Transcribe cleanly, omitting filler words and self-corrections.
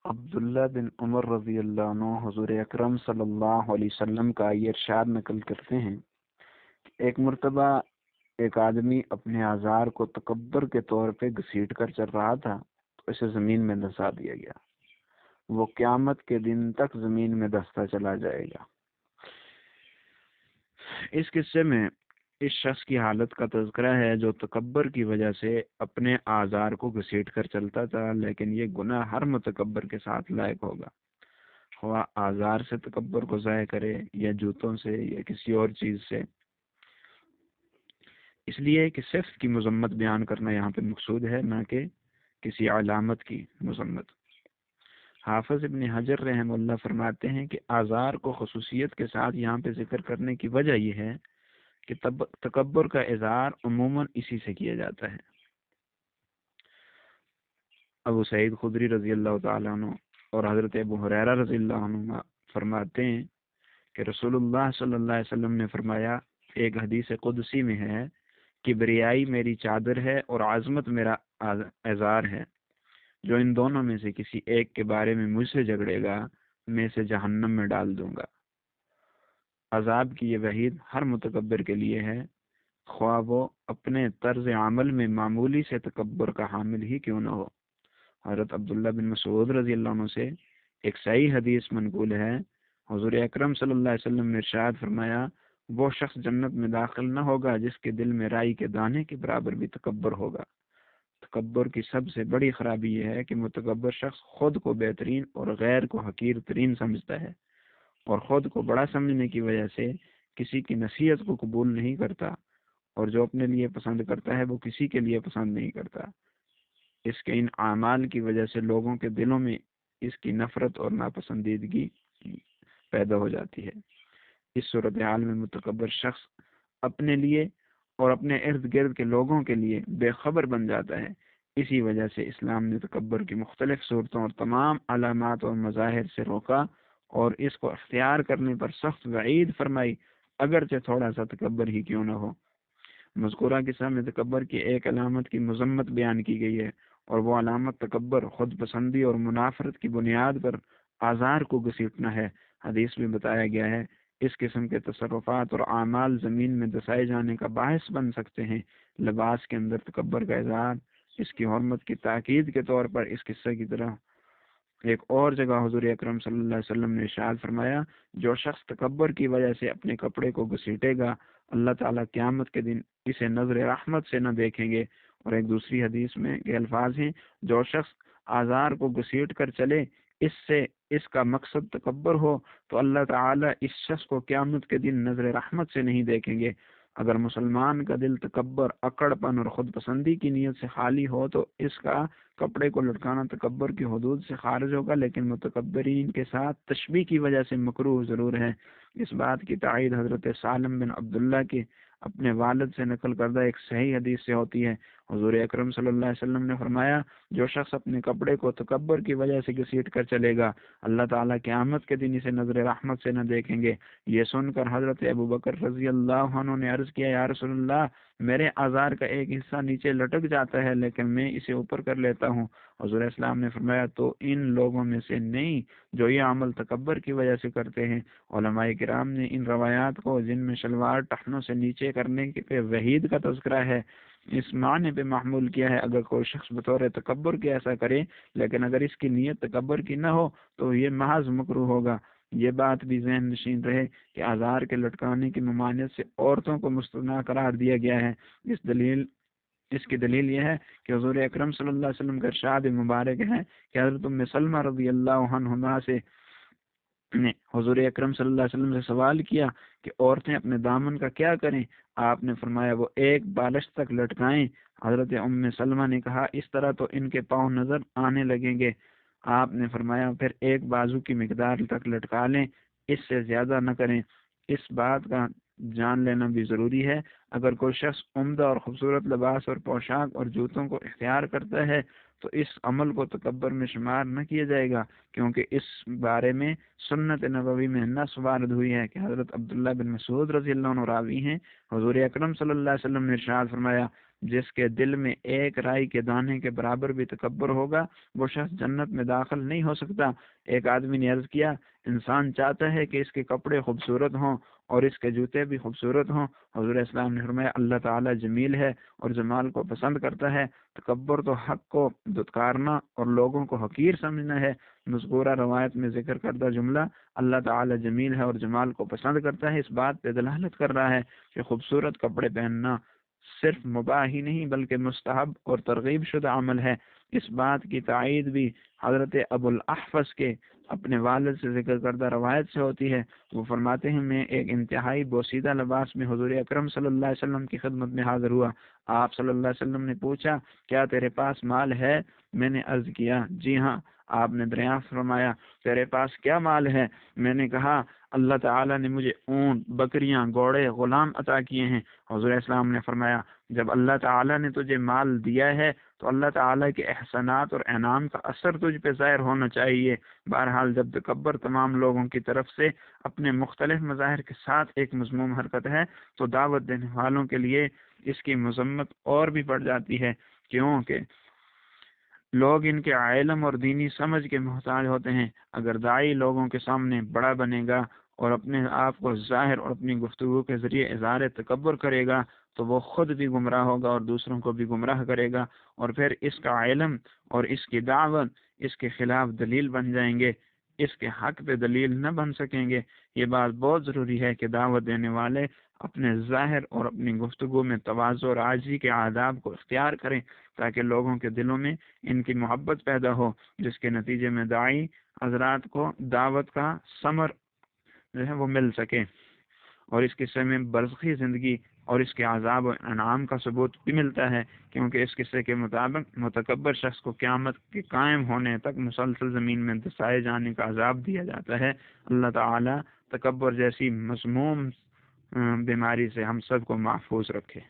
عبداللہ بن عمر رضی اللہ عنہ حضور اکرم صلی اللہ علیہ وسلم کا یہ ارشاد نقل کرتے ہیں کہ ایک مرتبہ ایک آدمی اپنے آزار کو تکبر کے طور پہ گھسیٹ کر چل رہا تھا تو اسے زمین میں دھسا دیا گیا۔ وہ قیامت کے دن تک زمین میں دھستا چلا جائے گا۔ اس قصے میں اس شخص کی حالت کا تذکرہ ہے جو تکبر کی وجہ سے اپنے آزار کو گھسیٹ کر چلتا تھا، لیکن یہ گناہ ہر متکبر کے ساتھ لائق ہوگا، خواہ آزار سے تکبر کو ضائع کرے یا جوتوں سے یا کسی اور چیز سے۔ اس لیے کہ صفت کی مذمت بیان کرنا یہاں پہ مقصود ہے، نہ کہ کسی علامت کی مذمت۔ حافظ ابن حجر رحمہ اللہ فرماتے ہیں کہ آزار کو خصوصیت کے ساتھ یہاں پہ ذکر کرنے کی وجہ یہ ہے کہ تکبر کا اظہار عموماً اسی سے کیا جاتا ہے۔ ابو سعید خدری رضی اللہ تعالیٰ عنہ اور حضرت ابو ہریرہ رضی اللہ عنہ فرماتے ہیں کہ رسول اللہ صلی اللہ علیہ وسلم نے فرمایا، ایک حدیث قدسی میں ہے، کبریائی میری چادر ہے اور عظمت میرا ازار ہے، جو ان دونوں میں سے کسی ایک کے بارے میں مجھ سے جھگڑے گا میں اسے جہنم میں ڈال دوں گا۔ عذاب کی یہ وعید ہر متکبر کے لیے ہے، خواہ وہ اپنے طرز عمل میں معمولی سے تکبر کا حامل ہی کیوں نہ ہو۔ حضرت عبداللہ بن مسعود رضی اللہ عنہ سے ایک صحیح حدیث منقول ہے، حضور اکرم صلی اللہ علیہ وسلم نے ارشاد فرمایا، وہ شخص جنت میں داخل نہ ہوگا جس کے دل میں رائی کے دانے کے برابر بھی تکبر ہوگا۔ تکبر کی سب سے بڑی خرابی یہ ہے کہ متکبر شخص خود کو بہترین اور غیر کو حقیر ترین سمجھتا ہے، اور خود کو بڑا سمجھنے کی وجہ سے کسی کی نصیحت کو قبول نہیں کرتا، اور جو اپنے لیے پسند کرتا ہے وہ کسی کے لیے پسند نہیں کرتا۔ اس کے ان اعمال کی وجہ سے لوگوں کے دلوں میں اس کی نفرت اور ناپسندیدگی پیدا ہو جاتی ہے۔ اس صورتحال میں متکبر شخص اپنے لیے اور اپنے ارد گرد کے لوگوں کے لیے بے خبر بن جاتا ہے۔ اسی وجہ سے اسلام نے تکبر کی مختلف صورتوں اور تمام علامات اور مظاہر سے روکا اور اس کو اختیار کرنے پر سخت وعید فرمائی، اگرچہ تھوڑا سا تکبر ہی کیوں نہ ہو۔ مذکورہ قصہ میں تکبر کی ایک علامت کی مذمت بیان کی گئی ہے، اور وہ علامت تکبر، خود پسندی اور منافرت کی بنیاد پر آزار کو گھسیٹنا ہے۔ حدیث میں بتایا گیا ہے، اس قسم کے تصرفات اور اعمال زمین میں دسائے جانے کا باعث بن سکتے ہیں۔ لباس کے اندر تکبر کا اظہار، اس کی حرمت کی تاکید کے طور پر اس قصے کی طرح ایک اور جگہ حضور اکرم صلی اللہ علیہ وسلم نے ارشاد فرمایا، جو شخص تکبر کی وجہ سے اپنے کپڑے کو گھسیٹے گا، اللہ تعالیٰ قیامت کے دن اسے نظر رحمت سے نہ دیکھیں گے۔ اور ایک دوسری حدیث میں کے الفاظ ہیں، جو شخص آزار کو گھسیٹ کر چلے، اس کا مقصد تکبر ہو، تو اللہ تعالیٰ اس شخص کو قیامت کے دن نظر رحمت سے نہیں دیکھیں گے۔ اگر مسلمان کا دل تکبر، اکڑ پن اور خود پسندی کی نیت سے خالی ہو تو اس کا کپڑے کو لٹکانا تکبر کی حدود سے خارج ہوگا، لیکن متکبرین کے ساتھ تشبیہ کی وجہ سے مکروہ ضرور ہے۔ اس بات کی تائید حضرت سالم بن عبداللہ کے اپنے والد سے نقل کردہ ایک صحیح حدیث سے ہوتی ہے۔ حضور اکرم صلی اللہ علیہ وسلم نے فرمایا، جو شخص اپنے کپڑے کو تکبر کی وجہ سے گھسیٹ کر چلے گا، اللہ تعالیٰ قیامت کے دن اسے نظر رحمت سے نہ دیکھیں گے۔ یہ سن کر حضرت ابو بکر رضی اللہ عنہ نے عرض کیا، یا رسول اللہ، میرے آزار کا ایک حصہ نیچے لٹک جاتا ہے لیکن میں اسے اوپر کر لیتا ہوں۔ حضور اسلام نے فرمایا، تو ان لوگوں میں سے نہیں جو یہ عمل تکبر کی وجہ سے کرتے ہیں۔ علماء کرام نے ان روایات کو، جن میں شلوار ٹخنوں سے نیچے کرنے کے وحید کا تذکرہ ہے، اس معنی پہ محمول کیا ہے، اگر کوئی شخص بطور تکبر کے ایسا کرے، لیکن اگر اس کی نیت تکبر کی نہ ہو تو یہ محض مکروہ ہوگا۔ یہ بات بھی ذہن نشین رہے کہ آزار کے لٹکانے کی ممانعت سے عورتوں کو مستثنیٰ قرار دیا گیا ہے۔ اس کی دلیل یہ ہے کہ حضور اکرم صلی اللہ علیہ وسلم کا ارشاد مبارک ہے کہ حضرت ام سلمہ رضی اللہ عنہما سے نے حضور اکرم صلی اللہ علیہ وسلم سے سوال کیا کہ عورتیں اپنے دامن کا کیا کریں؟ آپ نے فرمایا، وہ ایک بالش تک لٹکائیں۔ حضرت ام سلمہ نے کہا، اس طرح تو ان کے پاؤں نظر آنے لگیں گے۔ آپ نے فرمایا، پھر ایک بازو کی مقدار تک لٹکا لیں، اس سے زیادہ نہ کریں۔ اس بات کا جان لینا بھی ضروری ہے، اگر کوئی شخص عمدہ اور خوبصورت لباس اور پوشاک اور جوتوں کو اختیار کرتا ہے تو اس عمل کو تکبر میں شمار نہ کیا جائے گا، کیونکہ اس بارے میں سنت نبوی میں نص وارد ہوئی ہے کہ حضرت عبداللہ بن مسعود رضی اللہ عنہ راوی ہیں، حضور اکرم صلی اللہ علیہ وسلم نے ارشاد فرمایا، جس کے دل میں ایک رائی کے دانے کے برابر بھی تکبر ہوگا وہ شخص جنت میں داخل نہیں ہو سکتا۔ ایک آدمی نے عرض کیا، انسان چاہتا ہے کہ اس کے کپڑے خوبصورت ہوں اور اس کے جوتے بھی خوبصورت ہوں۔ حضور اسلام نے فرمایا اللہ تعالیٰ جمیل ہے اور جمال کو پسند کرتا ہے۔ تکبر تو حق کو دھتکارنا اور لوگوں کو حقیر سمجھنا ہے۔ مذکورہ روایت میں ذکر کردہ جملہ اللہ تعالیٰ جمیل ہے اور جمال کو پسند کرتا ہے اس بات پہ دلالت کر رہا ہے کہ خوبصورت کپڑے پہننا صرف مباح ہی نہیں بلکہ مستحب اور ترغیب شدہ عمل ہے۔ اس بات کی تائید بھی حضرت ابو الاحفظ کے اپنے والد سے ذکر کردہ روایت سے ہوتی ہے۔ وہ فرماتے ہیں میں ایک انتہائی بوسیدہ لباس میں حضور اکرم صلی اللہ علیہ وسلم کی خدمت میں حاضر ہوا۔ آپ صلی اللہ علیہ وسلم نے پوچھا کیا تیرے پاس مال ہے؟ میں نے عرض کیا جی ہاں۔ آپ نے دریافت فرمایا تیرے پاس کیا مال ہے؟ میں نے کہا اللہ تعالیٰ نے مجھے اونٹ، بکریاں، گھوڑے، غلام عطا کیے ہیں۔ حضور اسلام نے فرمایا جب اللہ تعالیٰ نے تجھے مال دیا ہے تو اللہ تعالیٰ کے احسانات اور انعام کا اثر تجھ پہ ظاہر ہونا چاہیے۔ بہرحال جب تکبر تمام لوگوں کی طرف سے اپنے مختلف مظاہر کے ساتھ ایک مذموم حرکت ہے تو دعوت دینے والوں کے لیے اس کی مذمت اور بھی بڑھ جاتی ہے، کیونکہ لوگ ان کے علم اور دینی سمجھ کے محتاج ہوتے ہیں۔ اگر داعی لوگوں کے سامنے بڑا بنے گا اور اپنے آپ کو ظاہر اور اپنی گفتگو کے ذریعے اظہار تکبر کرے گا تو وہ خود بھی گمراہ ہوگا اور دوسروں کو بھی گمراہ کرے گا، اور پھر اس کا علم اور اس کی دعوت اس کے خلاف دلیل بن جائیں گے، اس کے حق پہ دلیل نہ بن سکیں گے۔ یہ بات بہت ضروری ہے کہ دعوت دینے والے اپنے ظاہر اور اپنی گفتگو میں تواضع اور عاجزی کے آداب کو اختیار کریں تاکہ لوگوں کے دلوں میں ان کی محبت پیدا ہو، جس کے نتیجے میں داعی حضرات کو دعوت کا ثمر جو ہے وہ مل سکے، اور اس قصے میں برزخی زندگی اور اس کے عذاب و انعام کا ثبوت بھی ملتا ہے، کیونکہ اس قصے کے مطابق متکبر شخص کو قیامت کے قائم ہونے تک مسلسل زمین میں دسائے جانے کا عذاب دیا جاتا ہے۔ اللہ تعالی تکبر جیسی مسموم بیماری سے ہم سب کو محفوظ رکھے۔